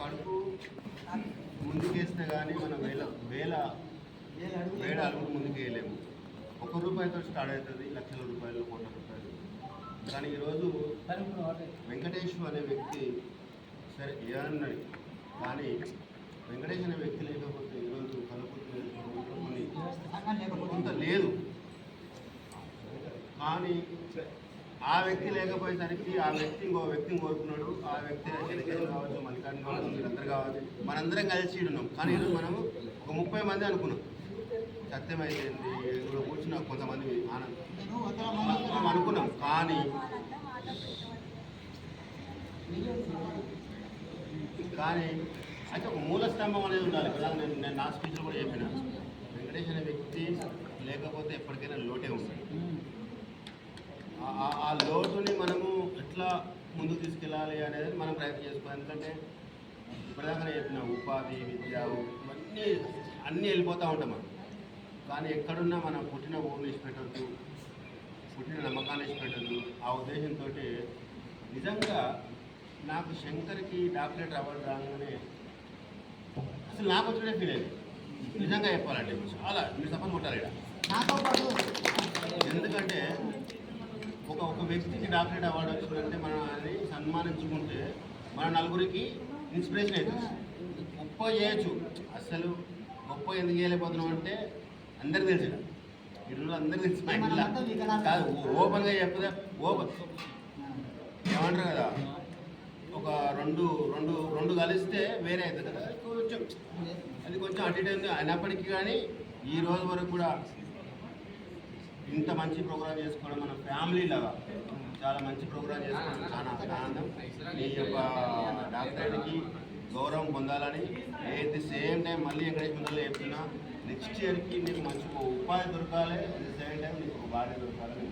కడుపు ముందుకేస్తే కానీ మనం వేల అడుగులు ముందుకు వేయలేము. ₹1 స్టార్ట్ అవుతుంది, లక్షల రూపాయలు, కోట్ల రూపాయలు. కానీ ఈరోజు వెంకటేష్ అనే వ్యక్తి సరే ఏమన్నాడు, కానీ వెంకటేష్ అనే వ్యక్తి లేకపోతే ఈరోజు కలుపుతుంది కొంత లేదు. కానీ ఆ వ్యక్తి లేకపోయేసరికి ఆ వ్యక్తి ఇంకో వ్యక్తిని కోరుకున్నాడు. ఆ వ్యక్తి ఎన్నికలు కావచ్చు, మల్లికార్జున కావచ్చు, మీరందరూ కావచ్చు, మనందరం కలిసి ఉన్నాం. కానీ ఈరోజు మనము ఒక 30 మంది అనుకున్నాం. సత్యమైపోయింది ఇప్పుడు కూర్చున్న కొంతమంది ఆనందం అనుకున్నాం. కానీ అయితే ఒక మూల స్తంభం అనేది ఉండాలి. నేను నా స్పీచ్లో కూడా చెప్పిన, వెంకటేష్ అనే వ్యక్తి లేకపోతే ఎప్పటికైనా లోటే ఉంటుంది. ఆ లోటుని మనము ఎట్లా ముందుకు తీసుకెళ్ళాలి అనేది మనం ప్రయత్నం చేసుకోవాలి. ఎందుకంటే ఇప్పటిదాకా చెప్పిన ఉపాధి, విద్య ఇవన్నీ అన్నీ వెళ్ళిపోతూ ఉంటాం మనం. కానీ ఎక్కడున్నా మనం పుట్టిన ఊరిని ఇచ్చిపెట్టద్దు, పుట్టిన నమ్మకాన్ని ఇచ్చిపెట్టద్దు. ఆ ఉద్దేశంతో నిజంగా నాకు శంకర్కి డాక్టరేట్ అవార్డు రాగానే అసలు నాకు వచ్చినే ఫీల్ అయ్యింది. నిజంగా చెప్పాలంటే చాలా మీరు సపోర్ట్ కొట్టారు ఇక్కడ. ఎందుకంటే ఒక వ్యక్తికి డాక్టరేట్ అవార్డు వచ్చిందంటే మనం అది సన్మానించుకుంటే మన నలుగురికి ఇన్స్పిరేషన్ అవుతుంది. గొప్ప చేయొచ్చు. అసలు గొప్ప ఎందుకు చేయలేకపోతున్నాం అంటే అందరికీ తెలిసి ఈరోజు అందరికీ తెలిసి మా ఇంట్లో కాదు ఓపెన్గా చెప్పదా ఓపెన్ ఏమంటారు కదా, ఒక రెండు కలిస్తే వేరే అవుతుంది కదా, అది కొంచెం అటు ఇటు అయినప్పటికీ కానీ ఈ రోజు వరకు కూడా ఇంత మంచి ప్రోగ్రామ్ చేసుకోవడం మన ఫ్యామిలీ లాగా చాలా మంచి ప్రోగ్రామ్ చేసుకోవడం చాలా ఆనందం. ఈ యొక్క డాక్టర్కి గౌరవం పొందాలని ఎట్ ది సేమ్ టైం మళ్ళీ ఎంకరేజ్మెంట్లో చెప్తున్నా, నెక్స్ట్ ఇయర్కి నీకు మంచి ఉపాధి దొరకాలి, అట్ ది సేమ్ టైం నీకు భార్య దొరకాలని.